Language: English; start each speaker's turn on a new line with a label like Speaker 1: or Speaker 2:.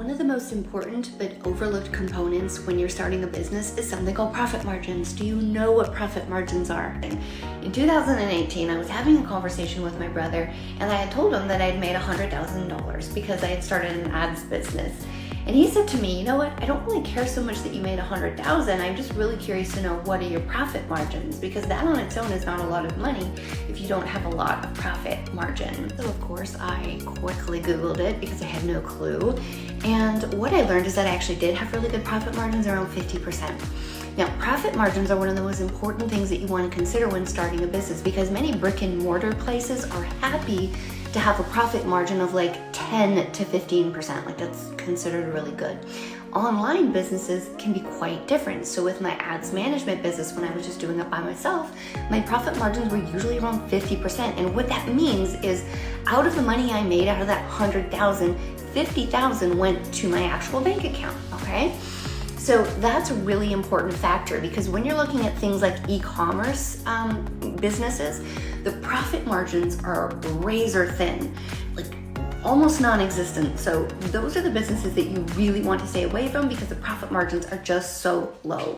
Speaker 1: One of the most important but overlooked components when you're starting a business is something called profit margins. Do you know what profit margins are? In 2018, I was having a conversation with my brother, and I had told him that I'd made $100,000 because I had started an ads business. And he said to me, you know what, I don't really care so much that you made $100,000. I'm just really curious to know, what are your profit margins? Because that on its own is not a lot of money if you don't have a lot of profit margin. So of course I quickly Googled it because I had no clue. And what I learned is that I actually did have really good profit margins, around 50%. Now, profit margins are one of the most important things that you want to consider when starting a business, because many brick and mortar places are happy to have a profit margin of like 10 to 15%. Like, that's considered really good. Online businesses can be quite different. So with my ads management business, when I was just doing it by myself, my profit margins were usually around 50%. And what that means is, out of the money I made out of that 100,000, 50,000 went to my actual bank account, okay? So that's a really important factor, because when you're looking at things like e-commerce businesses, the profit margins are razor thin, like almost non-existent. So those are the businesses that you really want to stay away from, because the profit margins are just so low.